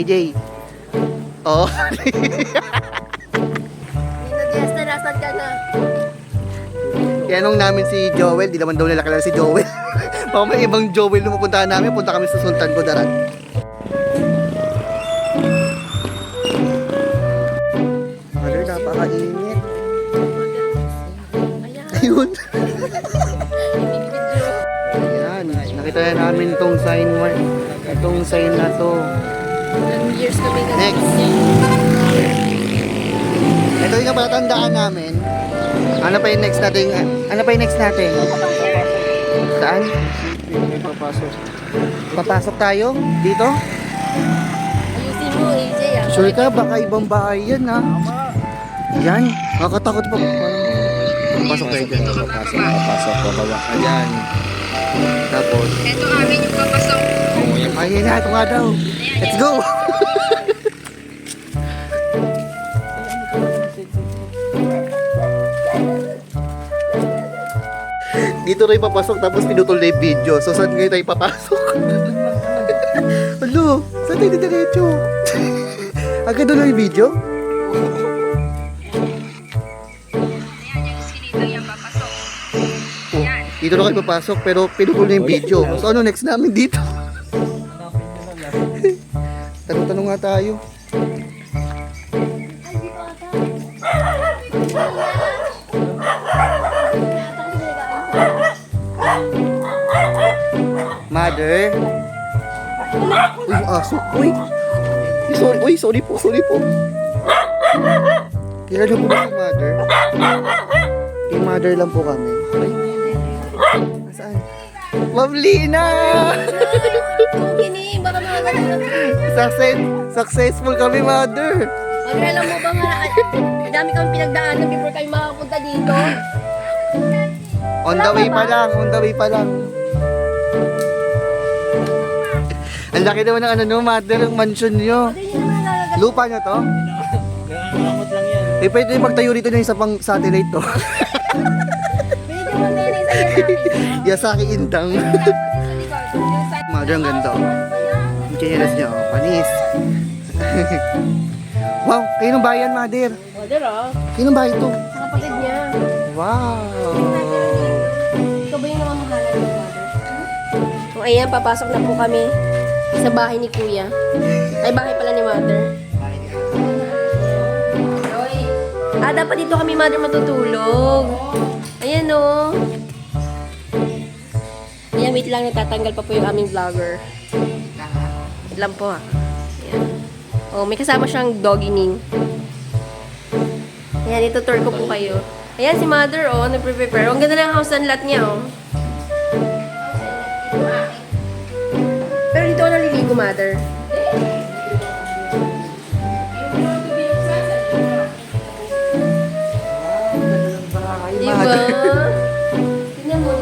AJ. Oh. Nag-yes na, nasan ka na? Yanong namin si Joel, di naman daw nila kilala si Joel. Baka may ibang Joel na mapuntahan namin, punta kami sa Sultan Kudarat. Mother, napakainit. Ayun. Ayan, nakita na namin itong sign na to. Years kami na. Next. Ito yung palatandaan namin. Ano pa yung next natin? Saan? Papasok. Papasok tayo? Dito? Ayusin mo, AJ. Sure ka? Baka ibang bahay yan ha? Yan. Nakakatakot pa. Papasok tayo dyan. Papasok. Bababa ka dyan. Tapos. Ito amin yung papasok. Ayun na. Ito nga daw. Let's go! Dito rin papasok tapos pinutol na yung video. So saan ngayon tayo papasok? Ano? Saan tayo diretso? Agad doon na yung video? Oh, dito na kayo papasok pero pinutol na yung video. So ano next namin dito? Tanong-tanong nga tayo. Mother? Uy, aso. Uy. Sorry po. Kilala po ba si Mother? Yung Mother lang po kami. Saan? Ma'am Lina! Kini, baka mga Successful kami, Mother. Mother, alam mo ba nga, ang dami kami pinagdaanan before kayo makapunta dito. On the way pa lang. Ang laki naman ng Mother, ang mansion nyo. Mother, yun naman nalagay. Lupa nyo to? Nakakalamot lang yan. Pwede magtayo dito ng isa pang satellite to. Pwede mo na yun sa namin. Yasaki Indang. Mother, ang ganda. Yung chinelas niya, panis. Wow, kayo ng bayan, Mother. Mother, Kayo ng bayan to. sa kapatid niya. Wow. Ikaw ba yung namamahala ni Mother? O ayan, papasok na po kami sa bahay ni Kuya. Ay, bahay pala ni Mother. Dapat dito kami, Mother, matutulog. Ayan, o. Ayan, wait lang, natatanggal pa po yung aming vlogger. Wait lang po, ha. Ayan. Oh, may kasama siyang doggy ning. Ayan, itutour ko po kayo. Ayan, si Mother, oh, nagpre-prepare. Ang ganda ng house and lot niya, oh. Pero dito ako naliligo, Mother. Diba? Tingnan mo.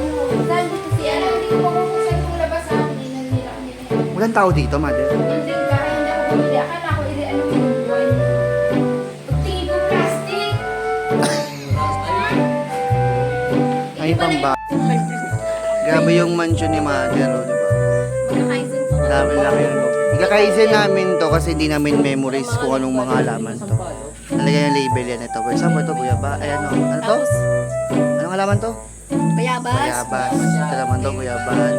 Saan dito si ano? Hindi ko makukusan kung labas sa akin. Walang tao dito, Mother. Hindi ka, hindi ako bumili. Akala ko ano minubuan. Pagtingin ko plastic. Ay, pamba. Grabe yung mansion ni Mother, oh, diba? Magkakaisin po. Dami-laki yun. Ikakaisin namin to kasi hindi namin memorize kung anong mga halaman to. Nalagyan yung label yan ito. For example, ito, guyaba. Ayan, oh. Ano to? Tapos, Anong halaman to? bayabas. Bayabas. Ito naman to, guyaban.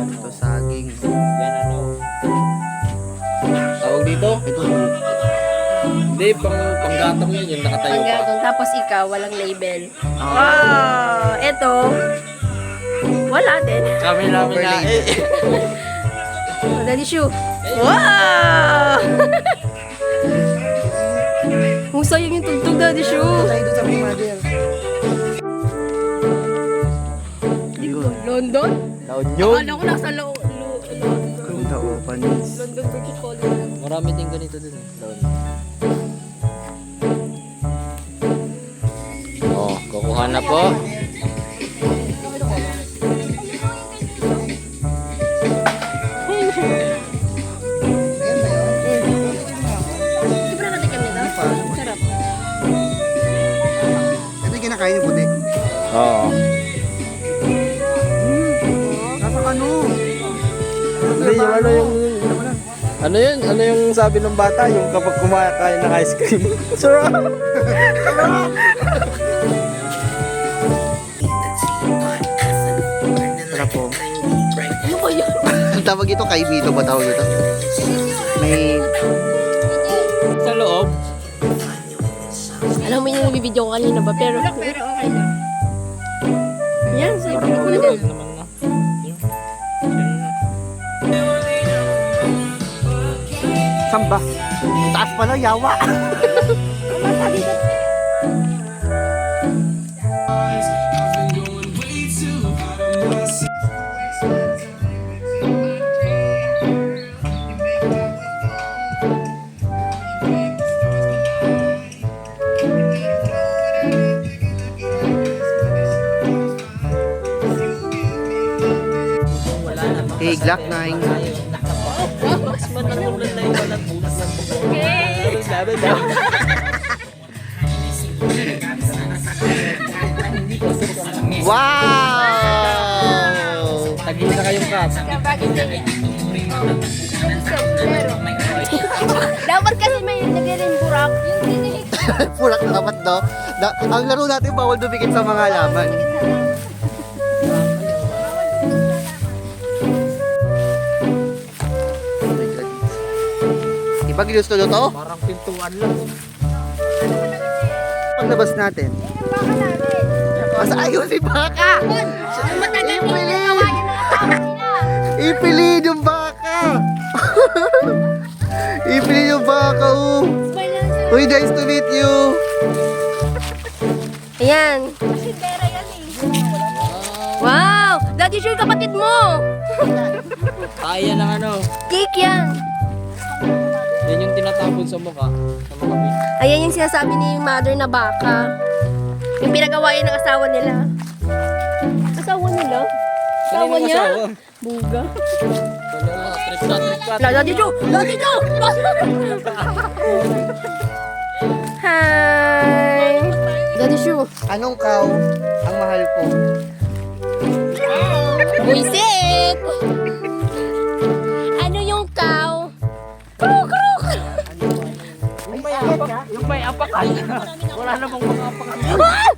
Ito, saging. Yan ano. Tawag dito? Ito, Hindi, panggatong yan. Yung nakatayo pa. Panggatong. Tapos ikaw, walang label. Ah. Wow! Ito, wala din. Kami namin na Oh, Daddy Shoe. Wow! Kung sayang yung tugtog, Daddy Shoe. tayo doon sa may Mother. London? Taon yun. Akala ko nasa Punta o, panis. London British College. Marami din ganito dun. Taon. Oh, kukuha na po. Sobrang katikim nito. Sarap. Ito yung kinakain yung puti. Oo. Nasa ano? Hindi, yung ano yung... Ano yun? Ano yung sabi ng bata? Yung kapag kumakain ng ice cream. Sarap! Sarap po. Ano ko yun? Ang tawag ito, kaibito ba tawag ito? May... Sa loob. Alam mo yung nabibideo ko kanina ba? Pero okay lang. Yan, sabi ko na din. Naman na. Samba. Taas pala, yawa. Hey, Glock 9. Mas manamulan na yung walang bulas ng buko. Wow! Tagi na kayong cup. Dapat kasi may nagirin burak. Yung tinilig. Pulak dapat do. Ang laro natin bawal dumikit sa mga halaman. Ipag ginusto nyo to? Parang pintuan lang. Paglabas natin. Asa ayun si baka! Matagal din yung gawa yung mga tao nila. Ipilin yung baka! Ipilin yung baka, oh! Smile lang sir. Uy, nice to meet you! Ayan. Kasi pera yan eh. Wow! Daddy sure kapatid mo! Kaya ng ano. Cake yan! Yan yung tinatapon sa mukha. Sa mga bitch. Ayan yung sinasabi ni mother na baka. Yung pinagawa yan ng asawa nila. Asawa nila? Asawa niya? Buga. Trip na. Daddy Joe! Daddy Joe! Hi! Daddy Joe. Anong cow ang mahal ko? Buisit! Ano yung cow? Kruk, kruk! Yung may apakan. Wala namang mga apakan. Ah!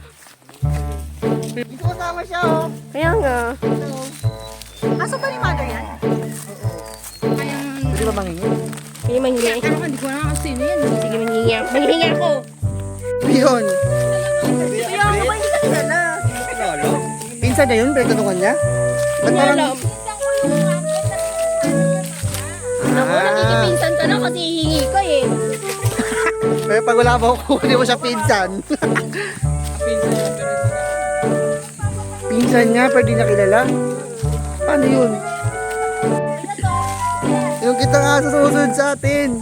Dito kasama siya, oh! Kaya nga. Asa ba ni mother yan? Pwede ba mangingin? Hindi manghingi. Pero hindi ko na kasi sino yan. Sige, manghingi. Manghingi ako. Yun! Kaya ako ba hindi ka kilala? Pinsan niya yun, pero tanungan niya? Ba't Hindi parang... alam. Naku, nakikipinsan ka na kasi hihingi ka eh. Pero pag wala mo, kukunin mo siya pinsan. Pinsan niya, pero di na kilala. Paano yun? Yung kita nga sa susunod sa atin.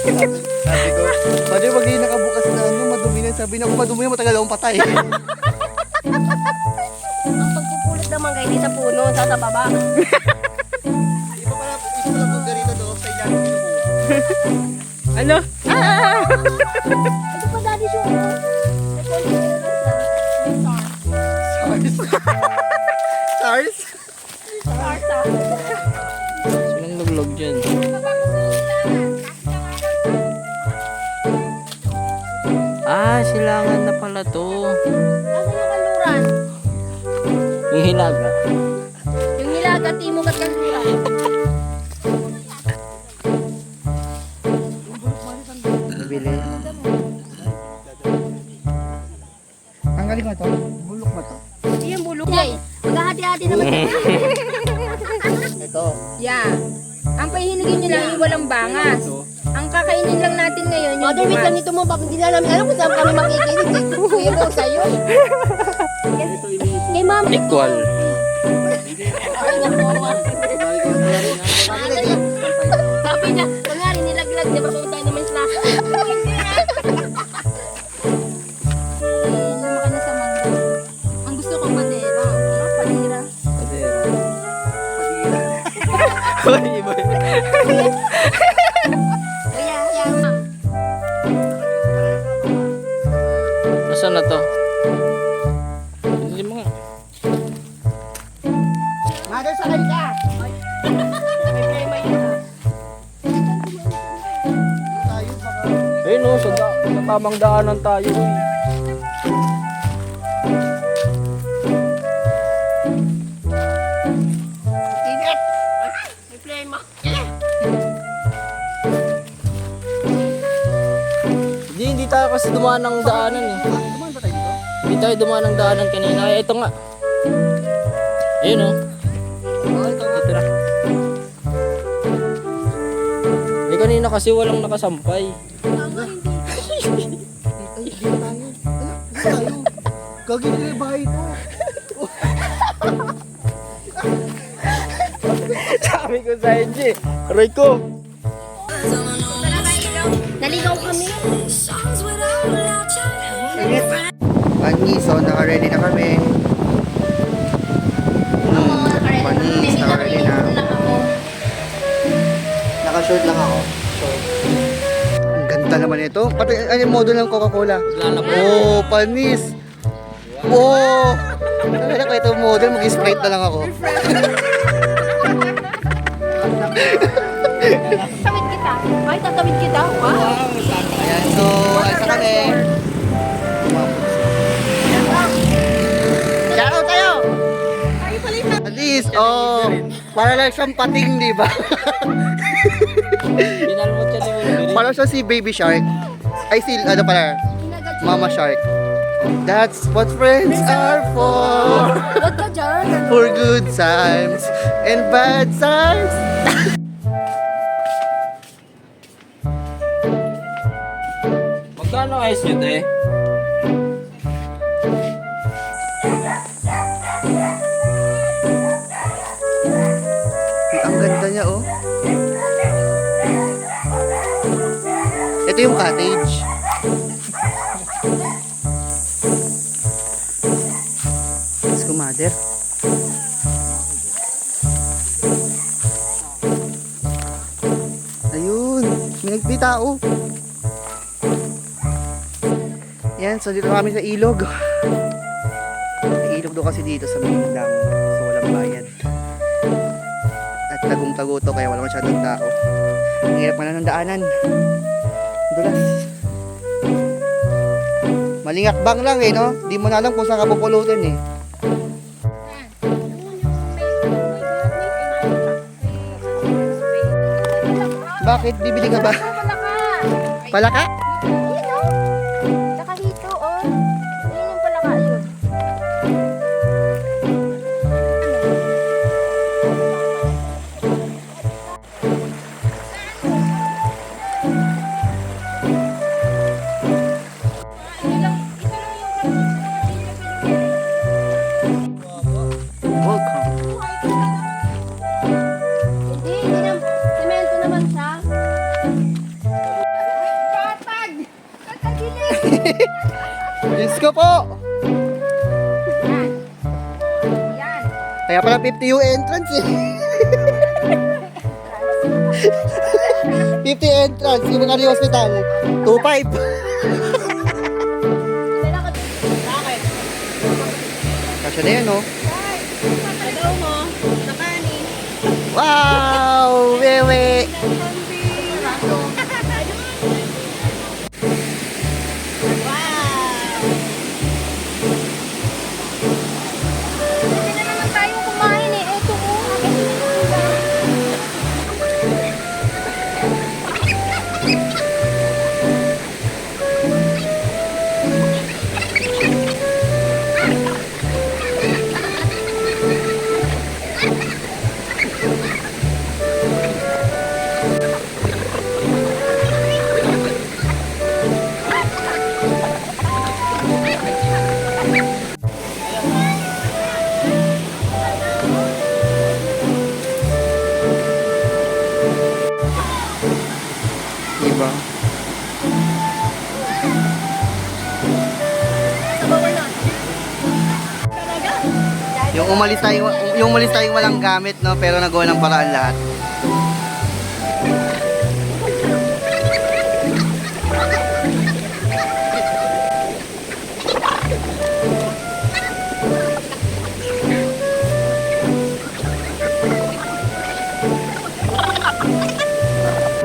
Sabi ko, pwede pag di nakabukas na ano, madumi na. Sabi na kung madumi na, matagal akong patay. Ang pagpupulot ng mangga hindi sa puno, sa baba. Iba pala, isa pala pag ganito doon, sa ilalim kinukuha. Ano? Ito pa daddy show mo. SARS? Silang luglog dyan. Silangan na pala to. Nasaan yung kaluran? Yung hilaga. Yung nilaga, timog at kaluran. Nabili. Tanggalin mo to. Bulok mo to. Hindi yung bulok. Yay! Maghahati-hati naman. Ito. Yeah. Ang pahihinigin nyo lang yung walang bangas. Ang kakainin lang natin ngayon yung Mother, wait lang bumas. nito mo. Bakit hindi na namin alam kung saan kami makikinig. Kuya mo sa'yo. Kay ma'am. Equal. Sabi niya, kunwari nilaglag, di ba kung tayo naman sila. Lumaki na sa mangga. Ang gusto ko madera. Palira. Hoy, iba. Kaya, yan. Nasaan na to? Hindi mo nga. tamang daanan tayo. Hindi tayo kasi dumaan ng daanan eh. Hindi tayo dumaan ng daanan kanina. Ay, ito nga. Ayun oh. Ito na. Eh kanina kasi walang nakasampay. Gagawin nila yung bahay ito. Sabi ko sa NG, aray ko. Naligaw kami. Panis, so naka-ready na kami. Panis, naka-ready na. Naka-short lang ako. Short. Ang ganda naman ito. Pati ano yung model ng Coca-Cola? Oh, panis. Oh! Nalala ko ito model, mag-sprite na lang ako. Tawid kita. Ay, tatawid kita. Wow. Ayan, so, alis na kami. Shoutout tayo! At least, oh, para lang siyang pating, di ba? Pinalmot siya ni Wilbur. Para siya si Baby Shark. Ay, si, ano pala, Mama Shark. That's what friends are for. Wag ka dyan. For good times and bad times. Magkano ice nyo, te? Ang ganda niya, oh. Ito yung cottage. Let's go, mother. Ayun, may nagpitao. Yan, so dito kami sa ilog. May ilog doon kasi dito sa Mindang. So walang bayad. At tagong-tago to kaya wala masyadong tao. Ang hirap na ng daanan. Dulas. Malingakbang lang eh, no? Di mo na alam kung saan ka pupulutin eh. Bakit? Bibili ka ba? Palaka? Nakahito, oh. Yun yung palaka, yun. Welcome. Hindi na. Semento naman siya. Katag! Katagilid! Diyos ko po! Yan. Yan. Kaya pala 50 yung entrance eh. 50 entrance, yung mga yung hospital. 2.5. Kasya na yan, no? Agaw mo. Sa kanin. Wow! Wewe! Hindi na naman tayo kumain eh. Eto, oh. Diba? Yung umalis tayong walang gamit, no? Pero nagawa ng paraan lahat.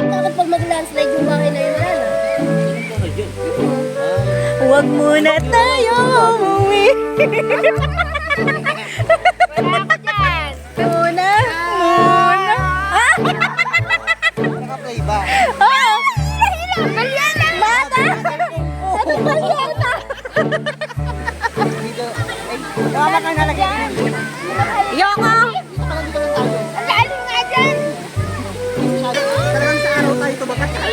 Takot pag mag-landslide yung bahay na yun, wala na. Bakit yun? Huwag muna tayo umuwi. Wala ka dyan. Muna. Naka-play ba? Oh! Balyana! Bata! Ano balyana? Wala ka nalagay. Yoko! Ang lalim nga dyan. Talagang sa araw tayo tumakat. Hi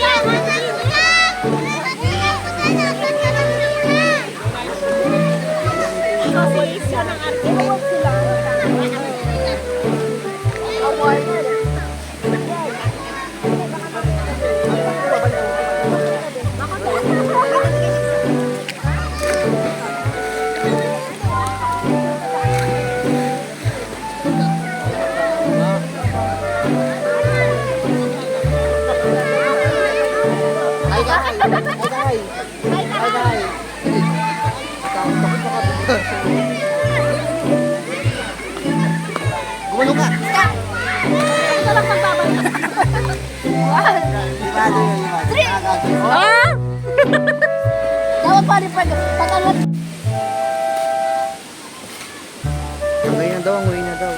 guys! Hi guys! Gumano ka! Ito lang magbabay. Limado yun, limado. Ah! Dapat pa rin pag-alat. Ang na daw, ang na daw.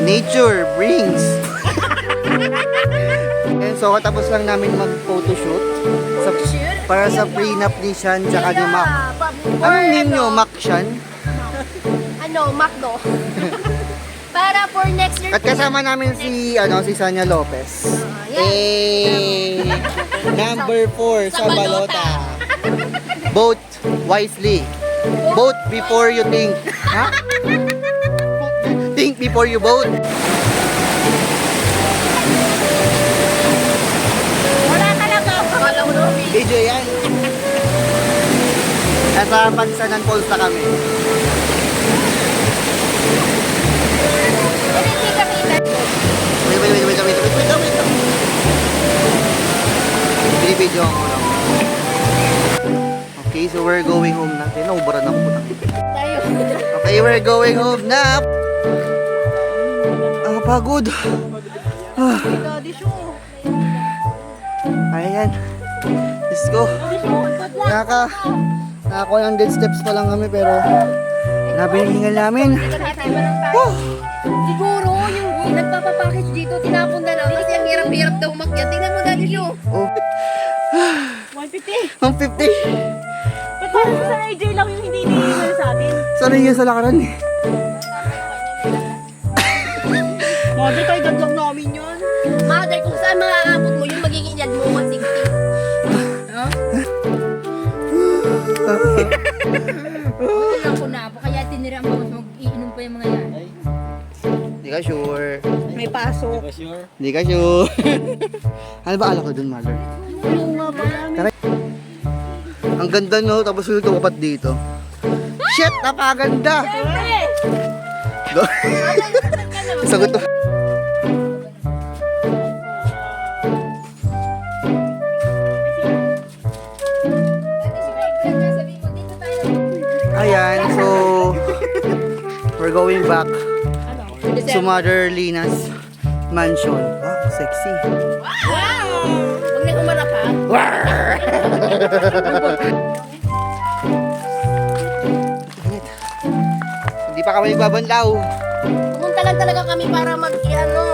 Nature brings. And so, katapos lang namin mag-photoshoot para sa prenup ni Shan tsaka ni Mac. Anong name nyo? Mac Shan? Ano, Macdo. Para for next year. At kasama namin si Sanya Lopez. Number 4 sa balota. Vote wisely. Vote before you think. Ha? Think before you vote. Wala talaga. Wala mo naman. DJ yan. Nasa Pansanan Falls na kami. Hindi ka kita. Wait. Binibidyo ako lang. Okay, so we're going home na. Naubaran ako po na. Tayo. Okay, we're going home na. Ang pagod. Ayan. Let's go. Nakakuha ng dead steps pa lang kami pero nabinihingal namin. Siguro yung nagpapapackage dito, tinapon na lang kasi ang hirap-hirap daw umakyat. Tingnan mo dali nyo. Oh. 150. 150. Parang sa AJ lang yung hindi nililigay sa atin. Sana yun sa lakaran eh. Mother, kayo dadlog namin yun. Mother, kung saan maaabot mo yung magiging edad mo, 160. Buti lang ko na po. Kaya tinira ang bawas mag-iinom pa yung mga yan. Hindi ka sure. May pasok. Hindi ka sure. Ano ba alak ko dun, Mother? Tara. Ang ganda no, tapos yung tumapat dito. Shit, napakaganda! Sagot to. Ayan, so we're going back to Mother Lina's mansion. Wow, sexy. Huwag na umarap ha. Init. Hindi pa kami nagbabanlaw. Pumunta lang talaga kami para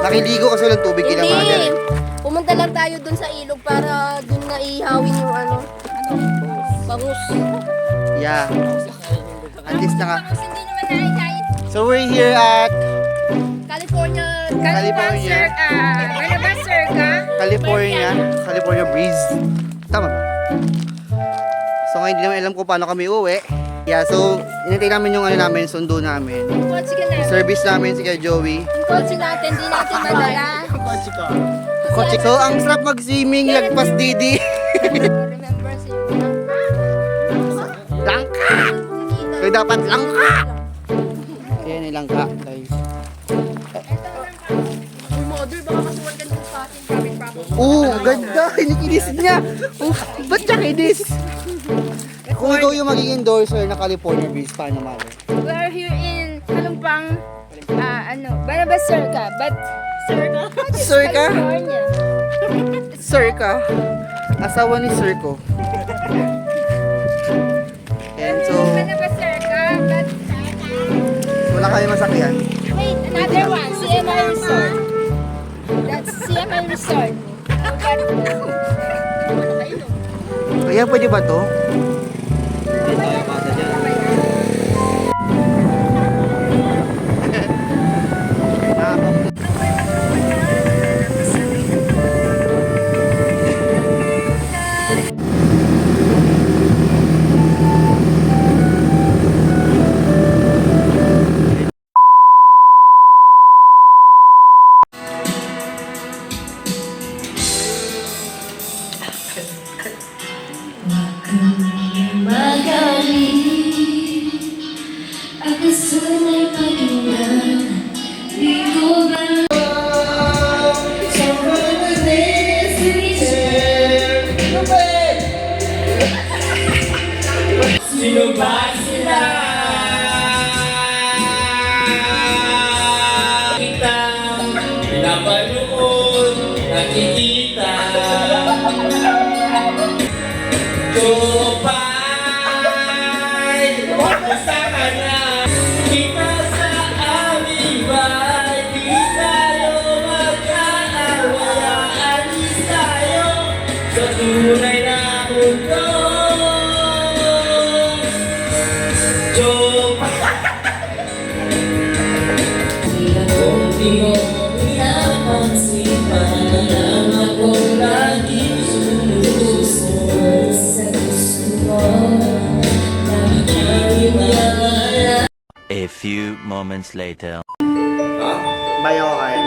Nakiligo kasi walang tubig kila Mother. Hindi. Pumunta lang tayo dun sa ilog para dun na ihawin yung bangus. Yeah. At least naka. Tapos hindi naman nakikait. So we're here at California. California. Ano ba, sir ka? California breeze. Tama ba? So ngayon hindi naman alam kung paano kami uwi. Yeah, so inintay namin yung sundo namin. Kotse ka na. Service namin si Kuya Joey. Yung kotse natin, di natin madala. So ang sarap mag-swimming, lagpas Didi. Remember si Langka! So dapat langka! Kaya nilangka, guys. Mother, baka masuwal ka dun sa atin. Ang ganda! Kinikinis niya! Ba't siya kinis? Kung ikaw yung magiging endorser na California Breeze, paano Mother? We are here in Kalumpang, Barnabas Circa, but Sir ka? Sir ka? California. Sir ka? Asawa ni Sir ko. And so, Ano ba, sir ka? But, wala kami masakyan. wait, another one. CMI Resort. That's CMI Resort. Kaya pwede ba to? Ako sana'y pakinggan, di ko ba Sino ba sila? Kita, pinapanood, nakikita. Jopay, basta ka na. Kita sa aming bahay, di tayo magkaaway. Alis tayo sa tunay na mundo. Di mo pinapansin, parang ako lagi sumusunod sa gusto mo. Nakikipagwala. A few moments later. Bayo ko kayo.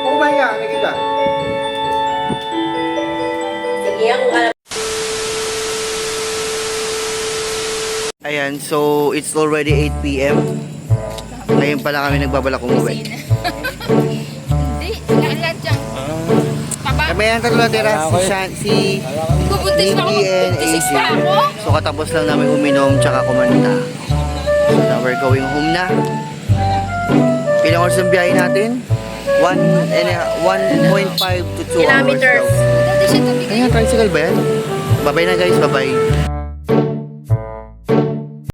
Oh my God, nakita. Sige, kung alam. Ayan, so it's already 8 p.m. Ngayon pala kami nagbabalak umuwi. Hindi, lahat dyan. Paba, Kami ang tatlo natira, si bubuntis pa ako. Nikki and Bubuntis AJ. pa ako. So katapos lang namin uminom tsaka kumanta. So now we're going home na. Ilang oras ang biyahe natin? 1.5 to 2 hours Kilometers. daw. Dati siya tabi Kaya tricycle ba yan? Bye-bye na guys, bye-bye.